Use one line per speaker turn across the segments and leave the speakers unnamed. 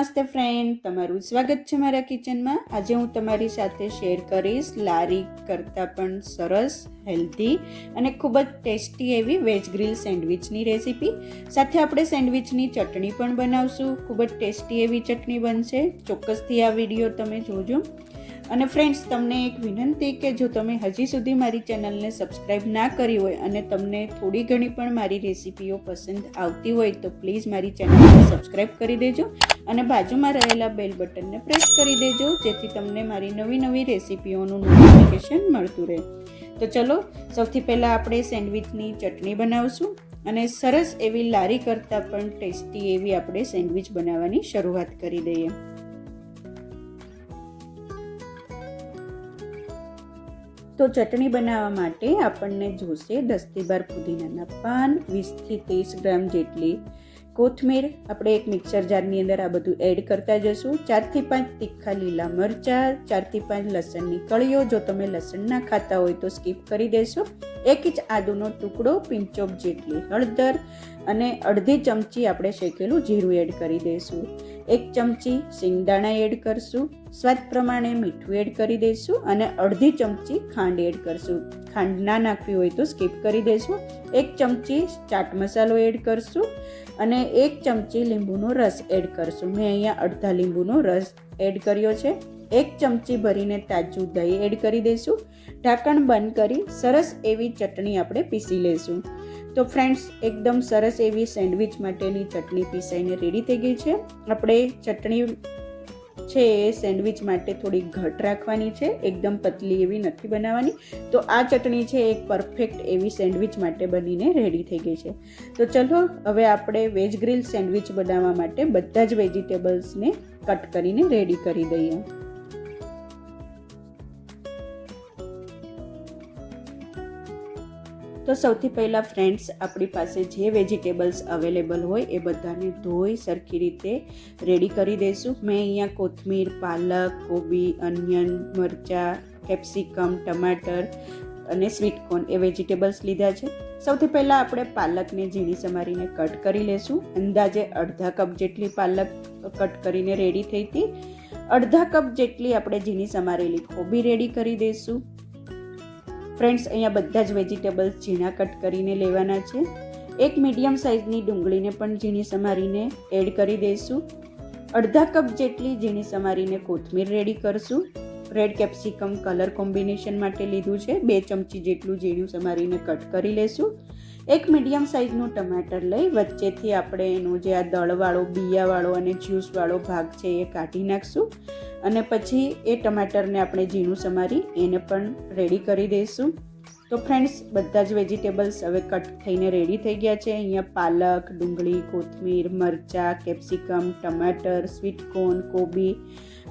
નમસ્તે ફ્રેન્ડ, તમારું સ્વાગત છે મારા કિચનમાં. આજે હું તમારી સાથે શેર કરીશ લારી કરતાં પણ સરસ, હેલ્ધી અને ખૂબ જ ટેસ્ટી એવી વેજ ગ્રીલ સેન્ડવિચની રેસીપી. સાથે આપણે સેન્ડવિચની ચટણી પણ બનાવશું. ખૂબ જ ટેસ્ટી એવી ચટણી બનશે. ચોક્કસથી આ વિડીયો તમે જોજો. અને ફ્રેન્ડ્સ, તમને એક વિનંતી કે જો તમે હજી સુધી મારી ચેનલને સબસ્ક્રાઈબ ના કરી હોય અને તમને થોડી ઘણી પણ મારી રેસીપીઓ પસંદ આવતી હોય તો પ્લીઝ મારી ચેનલને સબસ્ક્રાઈબ કરી દેજો અને બાજુમાં રહેલા બેલ બટનને પ્રેસ કરી દેજો, જેથી તમને મારી નવી રેસીપીઓનું નોટિફિકેશન મળતું રહે. તો ચલો, સૌથી પહેલાં આપણે સેન્ડવિચની ચટણી બનાવશું અને સરસ એવી લારી કરતાં પણ ટેસ્ટી એવી આપણે સેન્ડવિચ બનાવવાની શરૂઆત કરી દઈએ. તો ચટણી બનાવવા માટે આપણને જોશે 10 થી 12 પુદીનાના પાન, 20 થી 30 ગ્રામ જેટલી કોથમીર. આપણે એક મિક્સર જારની અંદર આ બધું એડ કરતા જશું. 4 થી 5 તીખા લીલા મરચાં, 4 થી 5 લસણની કળીઓ. જો તમે લસણ ના ખાતા હોય તો સ્કીપ કરી દેશો. 1 ઇંચ આદુનો ટુકડો, પિંચ ઓફ જેટલી હળદર અને અડધી ચમચી આપણે શેકેલું જીરું એડ કરી દઈશું. 1 ચમચી સિંગદાણા એડ કરશું. સ્વાદ પ્રમાણે મીઠું એડ કરી દઈશું અને અડધી ચમચી ખાંડ એડ કરશું. ખાંડ ના નાખવી હોય તો સ્કીપ કરી દઈશું. 1 ચમચી ચાટ મસાલો એડ કરશું અને 1 ચમચી લીંબુનો રસ એડ કરશું. મેં અહીંયા અડધા લીંબુનો રસ એડ કર્યો છે. 1 ચમચી ભરીને તાજું દહીં એડ કરી દઈશું. ઢાંકણ બંધ કરી સરસ એવી ચટણી આપણે પીસી લઈશું. તો ફ્રેન્ડ્સ, એકદમ સરસ એવી સેન્ડવિચ માટેની ચટણી પીસાઈને રેડી થઈ ગઈ છે. આપણે ચટણી છે એ સેન્ડવિચ માટે થોડી ઘટ રાખવાની છે, એકદમ પતલી એવી નથી બનાવવાની. તો આ ચટણી છે એક પરફેક્ટ એવી સેન્ડવિચ માટે બનીને રેડી થઈ ગઈ છે. તો ચલો, હવે આપણે વેજ ગ્રીલ સેન્ડવિચ બનાવવા માટે બધા જ વેજીટેબલ્સને કટ કરીને રેડી કરી દઈએ. તો સૌથી પહેલાં ફ્રેન્ડ્સ, આપણી પાસે જે વેજીટેબલ્સ અવેલેબલ હોય એ બધાને ધોઈ સરખી રીતે રેડી કરી દઈશું. મેં અહીંયા કોથમીર, પાલક, કોબી, અનિયન, મરચાં, કેપ્સિકમ, ટમાટર અને સ્વીટ કોર્ન એ વેજીટેબલ્સ લીધા છે. સૌથી પહેલાં આપણે પાલકને ઝીણી સમારીને કટ કરી લઈશું. અંદાજે અડધા કપ જેટલી પાલક કટ કરીને રેડી થઈ હતી. અડધા કપ જેટલી આપણે ઝીણી સમારેલી કોબી રેડી કરી દઈશું. ફ્રેન્ડ્સ, અહીંયા બધા જ વેજીટેબલ્સ ઝીણા કટ કરીને લેવાના છે. 1 મીડિયમ સાઇઝની ડુંગળીને પણ ઝીણી સમારીને એડ કરી દઈશું. અડધા કપ જેટલી ઝીણી સમારીને કોથમીર રેડી કરશું. રેડ કેપ્સિકમ કલર કોમ્બિનેશન માટે લીધું છે. 2 ચમચી જેટલું ઝીણું સમારીને કટ કરી લેશું. 1 મીડિયમ સાઇઝનું ટમાટર લઈ વચ્ચેથી આપણે એનો જે આ દળવાળો, બિયાવાળો અને જ્યુસવાળો ભાગ છે એ કાઢી નાખશું અને પછી એ ટમાટરને આપણે ઝીણું સમારી એને પણ રેડી કરી દઈશું. તો ફ્રેન્ડ્સ, બધા જ વેજીટેબલ્સ હવે કટ થઈને રેડી થઈ ગયા છે. અહીંયા પાલક, ડુંગળી, કોથમીર, મરચાં, કેપ્સિકમ, ટમાટર, સ્વીટ કોર્ન, કોબી,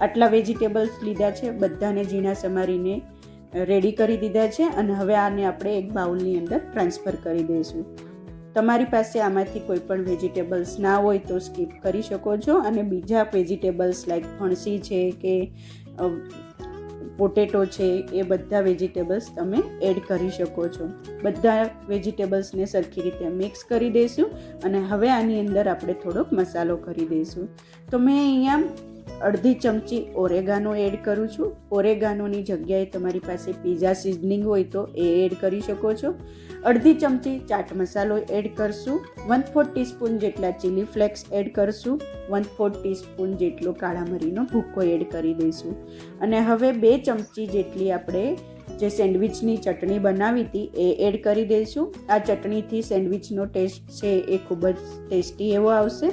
આટલા વેજીટેબલ્સ લીધા છે. બધાને ઝીણા સમારીને રેડી કરી દીધા છે અને હવે આને આપણે એક બાઉલની અંદર ટ્રાન્સફર કરી દઈશું. તમારી પાસે આમાંથી કોઈ પણ વેજીટેબલ્સ ના હોય તો સ્કીપ કરી શકો છો અને બીજા વેજીટેબલ્સ લાઈક ફણસી છે કે પોટેટો છે એ બધા વેજીટેબલ્સ તમે એડ કરી શકો છો. બધા વેજીટેબલ્સને સરખી રીતે મિક્સ કરી દઈશું અને હવે આની અંદર આપણે થોડોક મસાલો કરી દઈશું. તો મેં અહીંયા અડધી ચમચી ઓરેગાનો એડ કરું છું. ઓરેગાનોની જગ્યાએ તમારી પાસે પિઝા સિઝનિંગ હોય તો એ એડ કરી શકો છો. અડધી ચમચી ચાટ મસાલો એડ કરશું. 1/4 ટીસ્પૂન જેટલા ચીલી ફ્લેક્સ એડ કરશું. 1/4 ટીસ્પૂન જેટલો કાળા મરીનો ભૂકો એડ કરી દઈશું અને હવે 2 ચમચી જેટલી આપણે જે સેન્ડવિચની ચટણી બનાવી હતી એ એડ કરી દઈશું. આ ચટણીથી સેન્ડવિચનો ટેસ્ટ છે એ ખૂબ જ ટેસ્ટી એવો આવશે.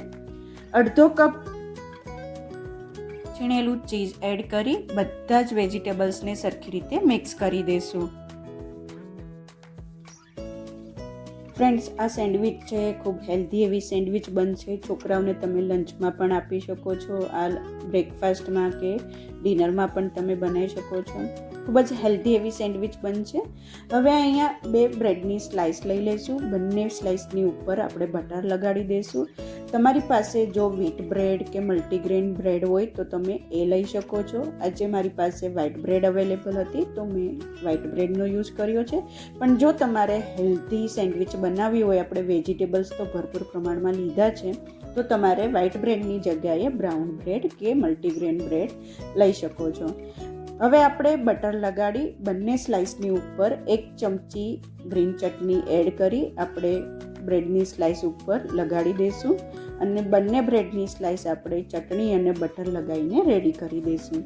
અડધો કપ છીણેલું ચીઝ એડ કરી બધા જ વેજીટેબલ્સને સરખી રીતે મિક્સ કરી દઈશું. ફ્રેન્ડ્સ, આ સેન્ડવિચ છે ખૂબ હેલ્ધી એવી સેન્ડવિચ બનશે. છોકરાઓને તમે લંચમાં પણ આપી શકો છો, આ બ્રેકફાસ્ટમાં કે ડિનરમાં પણ તમે બનાવી શકો છો. ખૂબ જ હેલ્ધી એવી સેન્ડવિચ બનશે. હવે અહીંયા 2 બ્રેડની સ્લાઇસ લઈ લઈશું. બંને સ્લાઇસની ઉપર આપણે બટર લગાડી દઈશું. તમારી પાસે જો વ્હીટ બ્રેડ કે મલ્ટીગ્રેન બ્રેડ હોય તો તમે એ લઈ શકો છો. આજે મારી પાસે વ્હાઇટ બ્રેડ અવેલેબલ હતી તો મેં વ્હાઇટ બ્રેડનો યુઝ કર્યો છે. પણ જો તમારે હેલ્ધી સેન્ડવિચ બનાવવી હોય, આપણે વેજીટેબલ્સ તો ભરપૂર પ્રમાણમાં લીધા છે, તો તમારે વ્હાઈટ બ્રેડની જગ્યાએ બ્રાઉન બ્રેડ કે મલ્ટીગ્રેન બ્રેડ લઈ શકો છો. હવે આપણે બટર લગાડી બંને સ્લાઇસની ઉપર 1 ચમચી ગ્રીન ચટણી એડ કરી આપણે બ્રેડની સ્લાઇસ ઉપર લગાડી દઈશું અને બંને બ્રેડની સ્લાઇસ આપણે ચટણી અને બટર લગાવીને રેડી કરી દઈશું.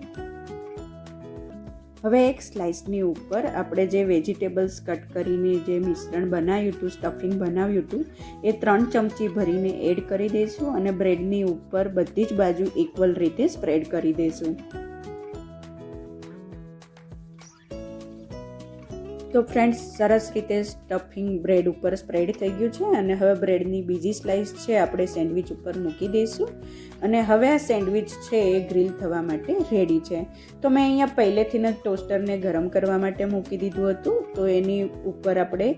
હવે એક સ્લાઇસની ઉપર આપણે જે વેજીટેબલ્સ કટ કરીને જે મિશ્રણ બનાવ્યું હતું, સ્ટફિંગ બનાવ્યું હતું, એ 3 ચમચી ભરીને એડ કરી દઈશું અને બ્રેડની ઉપર બધી જ બાજુ ઇક્વલ રીતે સ્પ્રેડ કરી દઈશું. તો ફ્રેન્ડ્સ, સરસ રીતે સ્ટફિંગ બ્રેડ ઉપર સ્પ્રેડ થઈ ગયું છે અને હવે બ્રેડની બીજી સ્લાઇસ છે આપણે સેન્ડવિચ ઉપર મૂકી દઈશું અને હવે આ સેન્ડવિચ છે એ ગ્રીલ થવા માટે રેડી છે. તો મેં અહીંયા પહેલેથી જ ટોસ્ટરને ગરમ કરવા માટે મૂકી દીધું હતું, તો એની ઉપર આપણે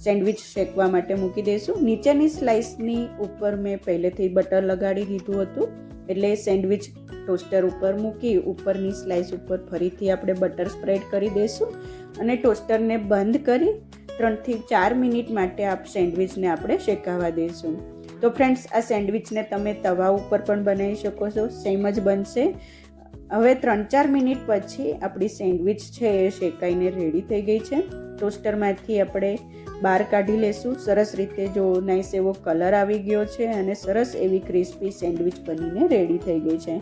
સેન્ડવિચ શેકવા માટે મૂકી દઈશું. નીચેની સ્લાઇસની ઉપર મેં પહેલેથી બટર લગાડી દીધું હતું, એટલે સેન્ડવિચ ટોસ્ટર ઉપર મૂકી ઉપરની સ્લાઇસ ઉપર ફરીથી આપણે બટર સ્પ્રેડ કરી દઈશું અને ટોસ્ટરને બંધ કરી 3 થી 4 મિનિટ માટે આ સેન્ડવિચને આપણે શેકાવા દઈશું. તો ફ્રેન્ડ્સ, આ સેન્ડવિચને તમે તવા ઉપર પણ બનાવી શકો છો, સેમ જ બનશે. હવે 3-4 મિનિટ પછી આપણી સેન્ડવિચ છે એ શેકાઈને રેડી થઈ ગઈ છે. ટોસ્ટરમાંથી આપણે બહાર કાઢી લેશું. સરસ રીતે જો નાઈસ એવો કલર આવી ગયો છે અને સરસ એવી ક્રિસ્પી સેન્ડવિચ બનીને રેડી થઈ ગઈ છે.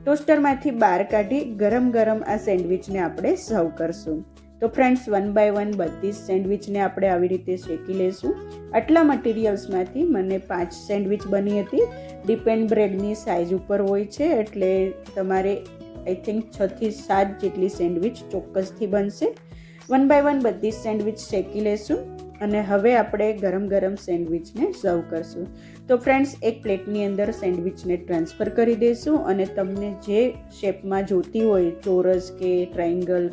ટોસ્ટરમાંથી બહાર કાઢી ગરમ ગરમ આ સેન્ડવિચને આપણે સર્વ કરશું. તો ફ્રેન્ડ્સ, 1 બાય 1 બધી સેન્ડવિચને આપણે આવી રીતે શેકી લઈશું. આટલા મટીરિયલ્સમાંથી મને 5 સેન્ડવિચ બની હતી. ડિપેન્ડ બ્રેડની સાઇઝ ઉપર હોય છે, એટલે તમારે આઈ થિંક 6 થી 7 જેટલી સેન્ડવિચ ચોક્કસથી બનશે. 1 બાય 1 બધી સેન્ડવિચ શેકી લઈશું અને હવે આપણે ગરમ ગરમ સેન્ડવિચને સર્વ કરશું. તો ફ્રેન્ડ્સ, એક પ્લેટની અંદર સેન્ડવિચને ટ્રાન્સફર કરી દઈશું અને તમને જે શેપમાં જોતી હોય, ચોરસ કે ટ્રાયંગલ,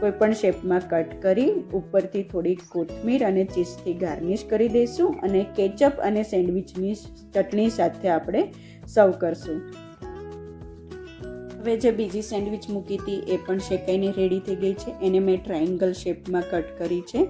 કોઈ પણ શેપમાં કટ કરી ઉપરથી થોડી કોથમીર અને ચીઝથી ગાર્નિશ કરી દઈશું અને કેચઅપ અને સેન્ડવિચની ચટણી સાથે આપણે સર્વ કરશું. હવે જે બીજી સેન્ડવિચ મૂકી હતી એ પણ શેકાઈને રેડી થઈ ગઈ છે. એને મેં ટ્રાયંગલ શેપમાં કટ કરી છે.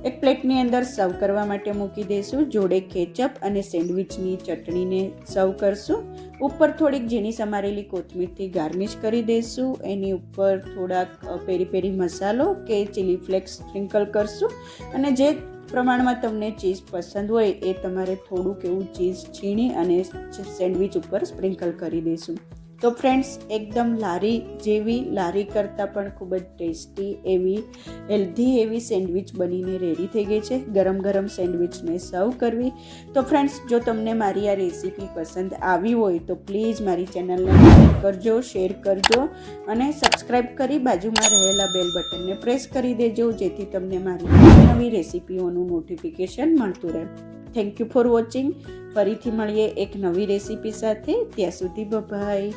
એક પ્લેટની અંદર સર્વ કરવા માટે મૂકી દઈશું. જોડે કેચઅપ અને સેન્ડવિચની ચટણીને સર્વ કરશું. ઉપર થોડીક ઝીણી સમારેલી કોથમીરથી ગાર્નિશ કરી દઈશું. એની ઉપર થોડાક પેરી પેરી મસાલો કે ચીલી ફ્લેક્સ સ્પ્રિંકલ કરશું અને જે પ્રમાણમાં તમને ચીઝ પસંદ હોય એ તમારે થોડુંક એવું ચીઝ છીણી અને સેન્ડવિચ ઉપર સ્પ્રિંકલ કરી દઈશું. તો ફ્રેન્ડ્સ, એકદમ લારી જેવી, લારી કરતાં પણ ખૂબ જ ટેસ્ટી એવી, હેલ્ધી એવી સેન્ડવિચ બનીને રેડી થઈ ગઈ છે. ગરમ ગરમ સેન્ડવિચને સર્વ કરવી. તો ફ્રેન્ડ્સ, જો તમને મારી આ રેસીપી પસંદ આવી હોય તો પ્લીઝ મારી ચેનલને લાઈક કરજો, શેર કરજો અને સબસ્ક્રાઈબ કરી બાજુમાં રહેલા બેલ બટનને પ્રેસ કરી દેજો, જેથી તમને મારી નવી રેસીપીઓનું નોટિફિકેશન મળતું રહે. Thank you for watching. ફરીથી મળીએ એક નવી રેસીપી સાથે. ત્યાં સુધી બાય.